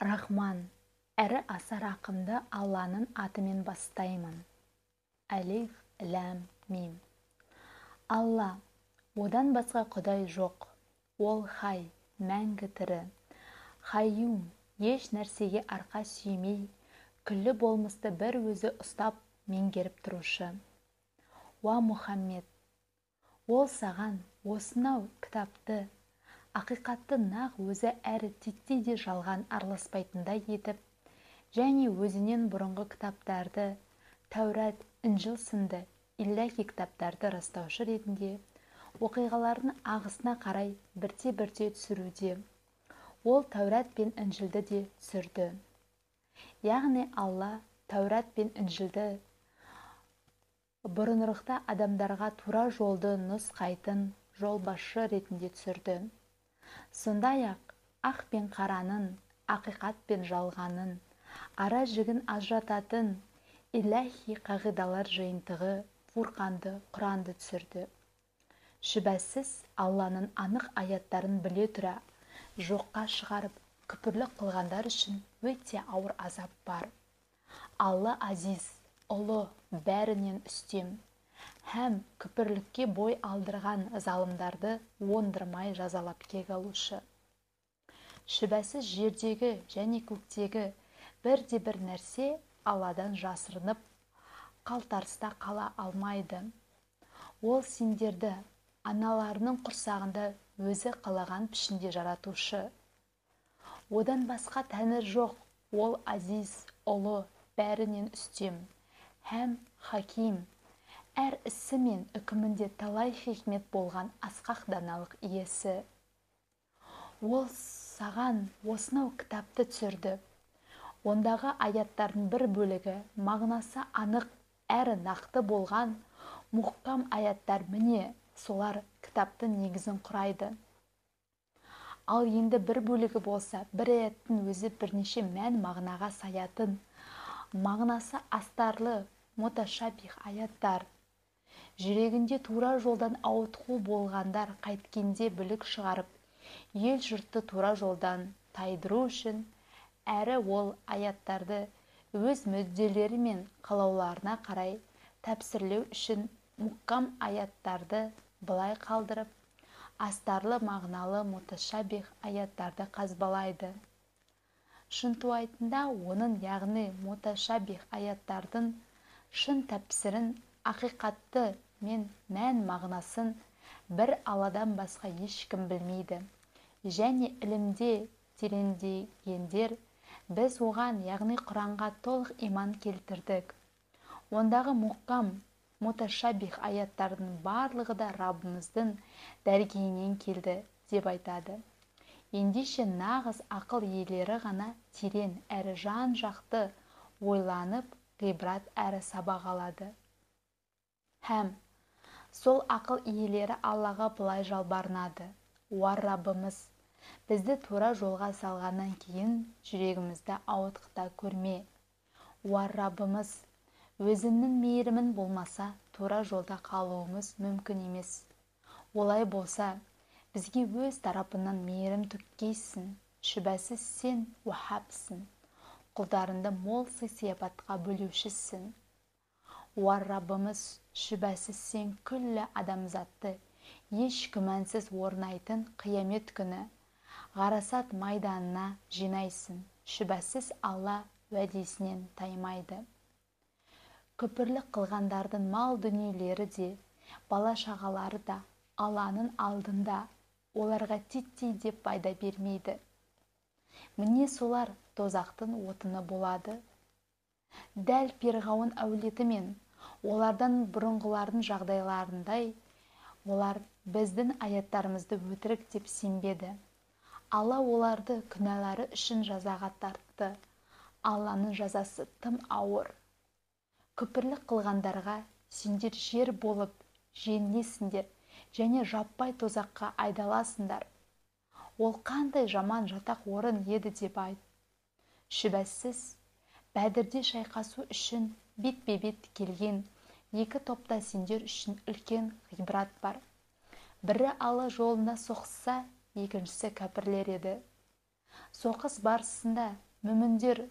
Рахман, әрі аса рақымды Алланың атымен бастаймын. Әлиф, ләм, мим. Алла, одан басқа құдай жоқ. Ол хай, мәңгі тірі. Хайюм, еш нәрсеге арқа сүймей, күллі болмысты бір өзі ұстап, меңгеріп тұрушы. Уа Мұхаммед, ол саған осынау кітапты, ақиқатты нақ өзі әрі титтей де жалған араласпайтындай етіп, және өзінен бұрынғы кітаптарды, Тәурат, Інжіл сынды илляхи кітаптарды растаушы ретінде оқиғалардың ағысына қарай бірте-бірте түсіруде. Ол Тәурат пен Інжілді де түсірді. Яғни Алла Тәурат пен Інжілді бұрынырықта адамдарға тура жолды нұсқайтын жолбасшы ретінде түсірді. Сондай-ақ ақ пен қаранын, ақиқат пен жалғанын, ара жігін ажырататын илляхи қағидалар жиынтығы Фурқанды, Құранды түсірді. Шүбәсіз Алланың анық аяттарын біле тұра жоққа шығарып, күпірлік қылғандар үшін өте ауыр азап бар. Алла азиз, ұлы, бәрінен үстем, һәм күпірлікке бой алдырған залымдарды ондырмай жазалап кек алушы. Шүбәсіз жердегі және көктегі бірде-бір нәрсе Алладан жасырынып, қалтарыста қала алмайды. Ол сендерді аналарының құрсағында өзі қалаған пішінде жаратушы. Одан басқа тәңір жоқ, ол азиз, ұлы, бәрінен үстем, һәм хаким, әр ісі мен үкімінде талай хикмет болған асқақ даналық иесі. Ол саған осынау кітапты түсірді. Ондағы аяттардың бір бөлігі мағынасы анық әрі нақты болған мұхкам аяттар, міне солар кітаптың негізін құрайды. Ал енді бір бөлігі болса, бір аяттың өзі бірнеше мән мағынаға саятын, мағынасы астарлы, муташабих аяттар. Жүрегінде тура жолдан ауытқу болғандар қайткенде бүлік шығарып, ел жұртты тура жолдан тайдыру үшін, әрі ол аяттарды өз мүдделері мен қалауларына қарай тәпсірлеу үшін мұқкам аяттарды былай қалдырып, астарлы мағыналы муташабих аяттарды қазбалайды. Шынтуайтында оның, яғни муташабих аяттардың шын тәпсірін, ақиқатты мен мән мағынасын бір Алладан басқа ешкім білмейді. Және ілімде тереңдегендер біз оған, яғни Құранға толық иман келтірдік. Ондағы мұқкам, муташабих аяттардың барлығы да Раббымыздың дәргейінен келді деп айтады. Ендеше нағыз ақыл иелері ғана терең әрі жан жақты ойланып, ғибрат әрі сабақ алады. Һәм сол ақыл иелері Аллаға былай жалбарынады: уа Раббымыз, бізді тура жолға салғаннан кейін жүрегімізді ауытқыта көрме. Уа Раббымыз, өзіңнің мейірімін болмаса, тура жолда қалуымыз мүмкін емес. Олай болса, бізге өз тарапынан мейірім төккейсің. Шүбәсіз сен уахабсың, құлдарыңды мол сый-сияпатқа бөлеушісің. Уа Раббымыз, шүбәсіз сен күллі адамзатты еш күмәнсіз орнайтын қиямет күні ғарасат майданына жинайсың. Шүбәсіз Алла уәдесінен таймайды. Күпірлік қылғандардың мал дүниелері де, бала шағалары да Алланың алдында оларға титтей деп пайда бермейді. Міне солар тозақтың отыны болады. Дәл Перғауын әулеті мен олардан бұрынғылардың жағдайларындай, олар біздің аяттарымызды өтірік деп сенбеді. Алла оларды күнәлары үшін жазаға тартты. Алланың жазасы тым ауыр. Күпірлік қылғандарға сендер жер болып женесіңдер және жаппай тозаққа айдаласыңдар. Ол қандай жаман жатақ орын еді деп айт. Шүбәсіз, Бәдірде шайқасу үшін бетпе-бет келген екі топта сендер үшін үлкен ғибрат бар. Бірі Алла жолында соқса, екіншісі кәпірлер еді. Соқыс барысында Мүміндер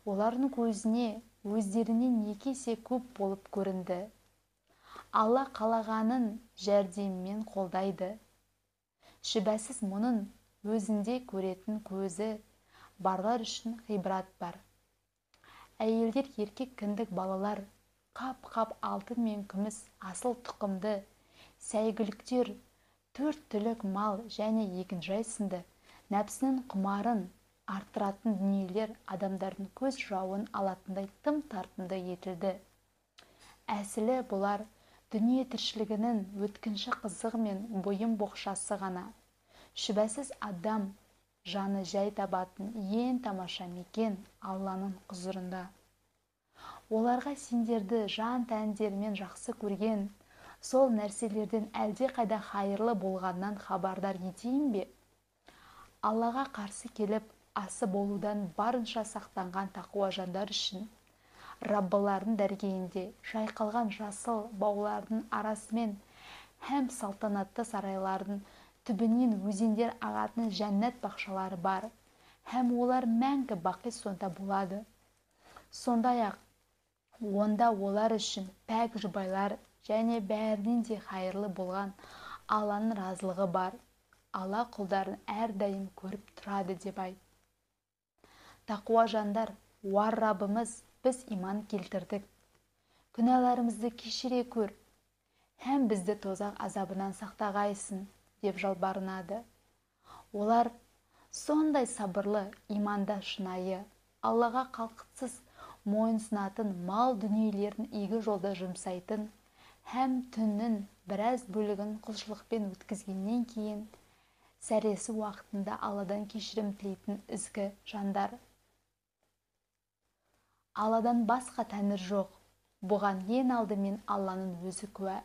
олардың көзіне өздерінен 2 есе көп болып көрінді. Алла қалағанын жәрдеммен қолдайды. Шүбәсіз мұның өзінде көретін көзі барлар үшін ғибрат бар. Әйелдер, еркек, кіндік балалар, қап-қап алтын мен күміс, асыл тұқымды, сәйгүліктер, 4 түлік мал және егінжай сынды нәпсінің құмарын арттыратын дүниелер адамдардың көз жауын алатындай тым тартымды етілді. Әсілі бұлар дүние тіршілігінің өткінші қызығы мен бойым боқшасы ғана. Шүбәсіз адам жаны жай табатын ең тамаша мекен Алланың құзырында. Оларға сендерді жан тәндерімен жақсы көрген сол нәрселерден әлде қайда хайырлы болғаннан хабардар етейін бе? Аллаға қарсы келіп асы болудан барынша сақтанған тақуа жандар үшін Раббылардың дәргейінде жайқалған жасыл баулардың арасымен һәм салтанатты сарайлардың түбінен өзендер ағатын жәннат бақшалары бар, һәм олар мәңгі бақи сонда болады. Сондай-ақ онда олар үшін пәк жұбайлар және бәрінен де хайырлы болған Алланың разылығы бар. Алла құлдарын әрдайым көріп тұрады деп айт. Тақуа жандар, уар Раббымыз, біз иман келтірдік. Күнәларымызды кешіре көр, һәм бізді тозақ азабынан сақтағайсың деп жалбарынады. Олар сондай сабырлы, иманда шынайы, Аллаға қалтқысыз мойынсынатын мал дүниелерін игі жолда жұмсайтын, һәм түннің біраз бөлігін құлшылықпен өткізгеннен кейін сәресі уақытында Алладан кешірім тілейтін ізгі жандар. Алладан басқа тәңір жоқ, бұған ең алдымен Алланың өзі куә.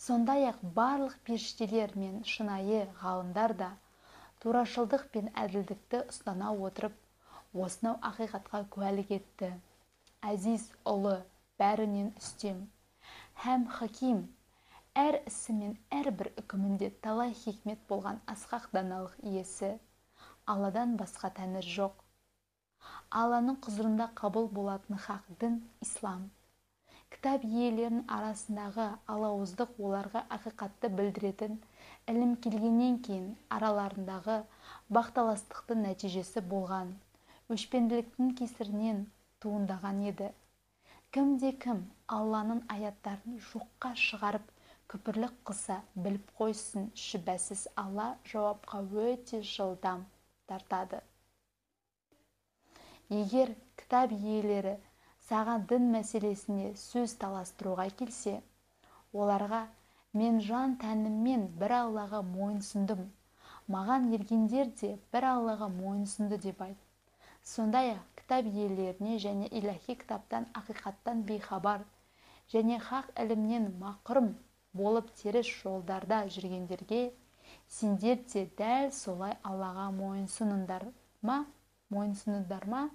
Сондай-ақ барлық періштелер мен шынайы ғалымдар да турашылдық пен әділдікті ұстана отырып, осынау ақиқатқа куәлік етті. Әзиз, ұлы, бәрінен үстем, һәм хаким, әр ісі мен әрбір үкімінде талай хикмет болған асқақ даналық иесі. Алладан басқа тәңір жоқ. Алланың құзырында қабыл болатын хақ дін ислам. Кітап иелерінің арасындағы алауыздық оларға ақиқатты білдіретін ілім келгеннен кейін араларындағы бақталастықтың нәтижесі болған, өшпенділіктің кесірінен туындаған еді. Кімде-кім Алланың аяттарын жоққа шығарып күпірлік қылса біліп қойсын, шүбәсіз Алла жауапқа өте жылдам тартады. Егер кітап иелері саған дін мәселесіне сөз таластыруға келсе, оларға мен жан тәніммен бір Аллаға мойынсұндым, маған ергендер де бір Аллаға мойынсұнды деп айт. Сондай-ақ кітап иелеріне және илахи кітаптан ақиқаттан бейхабар және хақ ілімнен мақұрым болып теріс жолдарда жүргендерге сендер де дәл солай Аллаға мойынсұныңдар ма?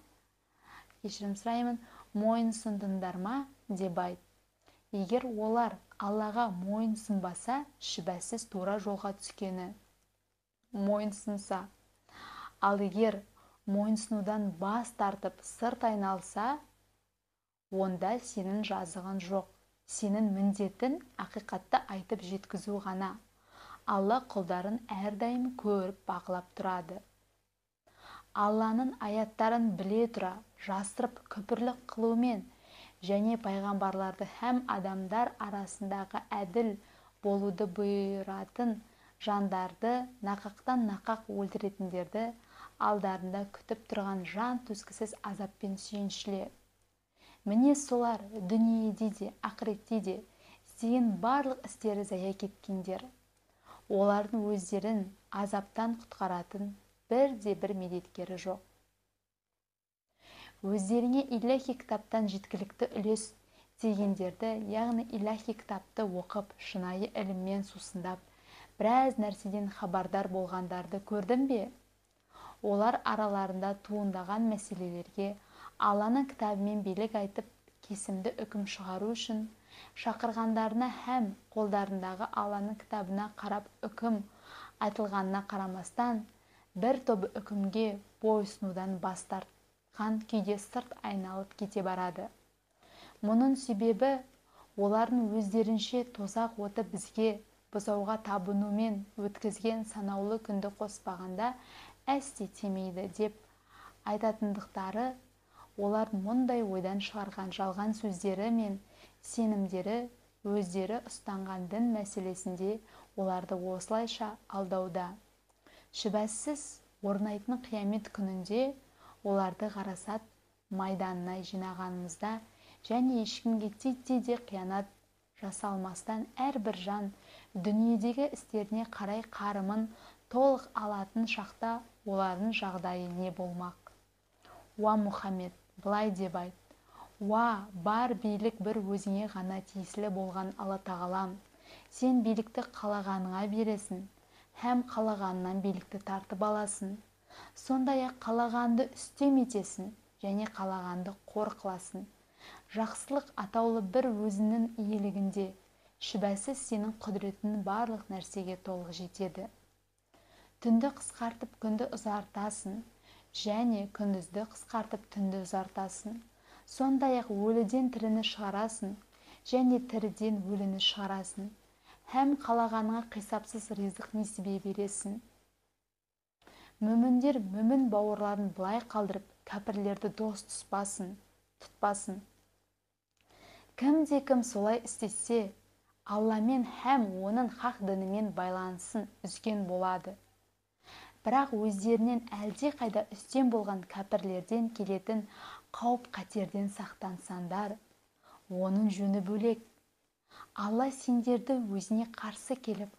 Кешірім сұраймын, мойынсұндыңдар ма деп айт. Егер олар Аллаға мойынсұнбаса, шүбәсіз тура жолға түскені. Мойынсұнса, ал егер мойынсұнудан бас тартып сырт айналса, онда сенің жазығын жоқ. Сенің міндетін ақиқатты айтып жеткізу ғана. Алла құлдарын әрдайым көріп бақылап тұрады. Алланың аяттарын біле тұра, жасырып күпірлік қылумен және пайғамбарларды һәм адамдар арасындағы әділ болуды бұйыратын жандарды нақақтан нақақ өлтіретіндерді алдарында күтіп тұрған жан төзгісіз азаппен сүйіншіле. Міне солар дүниеде де, ақыретте де істеген барлық істері зая кеткендер. Олардың өздерін азаптан құтқаратын бірде-бір медеткері жоқ. Өздеріне илахи кітаптан жеткілікті үлес дегендерді, яғни илахи кітапты оқып, шынайы іліммен сусындап, біраз нәрседен хабардар болғандарды көрдің бе? Олар араларында туындаған мәселелерге Алланың кітабымен билік айтып, кесімді үкім шығару үшін шақырғандарына һәм қолдарындағы Алланың кітабына қарап үкім айтылғанына қарамастан, бір тобы үкімге бойұсынудан бас тартты. жатқан күйде сырт айналып кете барады. Мұның себебі олардың өздерінше тозақ оты бізге бұзауға табынумен өткізген санаулы күнді қоспағанда әсте тимейді деп айтатындықтары, олар мұндай ойдан шығарған жалған сөздері мен сенімдері өздері ұстанған дін мәселесінде оларды осылайша алдауда. Шүбәсіз, орнайтын қиямет күнінде оларды ғарасат майданына жинағанымызда және ешкімге титтей де қиянат жасалмастан әрбір жан дүниедегі істеріне қарай қарымын толық алатын шақта олардың жағдайы не болмақ? Уа Мұхаммед, былай деп айт: уа, бар билік бір өзіңе ғана тиесілі болған Алла Тағалам, сен билікті қалағаныңа бересің, һәм қалағанынан билікті тартып аласың. Сондай-ақ қалағанды үстем етесің және қалағанды қор қыласың. Жақсылық атаулы бір өзінің иелігінде, шүбәсіз сенің құдіретің барлық нәрсеге толық жетеді. Түнді қысқартып күнді ұзартасың және күндізді қысқартып түнді ұзартасың. Сондай-ақ өліден тіріні шығарасың және тіріден өліні шығарасың. Һәм қалағаныңа қисапсыз ризық несібе бересің. Мүміндер мүмін бауырларын былай қалдырып, кәпірлерді дос тұтпасын. Кім солай істесе, Алламен һәм оның хақ дінімен байланысын үзген болады. Бірақ өздерінен әлде қайда үстем болған кәпірлерден келетін қауіп-қатерден сақтансаңдар, оның жөні бөлек. Алла сендерді өзіне қарсы келіп,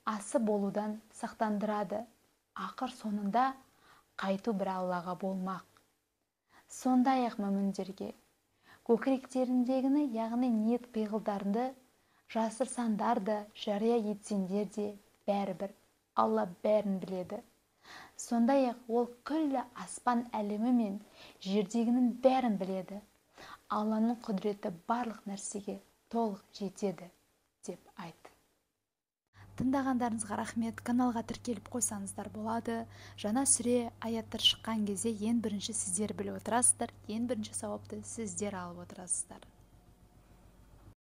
асы болудан сақтандырады. Ақыр соңында қайту бір Аллаға болмақ. Сондай-ақ мүміндерге көкіректеріндегіні, яғни ниет пиғылдарыңды жасырсаңдар да, жария етсеңдер де бәрібір Алла бәрін біледі. Сондай-ақ ол күллі аспан әлемі мен жердегінің бәрін біледі. Алланың құдіреті барлық нәрсеге толық жетеді деп айт. Тыңдағандарыңызға рахмет. Каналға тіркеліп қойсаңыздар болады. Жаңа сүре, аяттар шыққан кезде ең бірінші сіздер біліп отырасыздар, ең бірінші сауапты сіздер алып отырасыздар.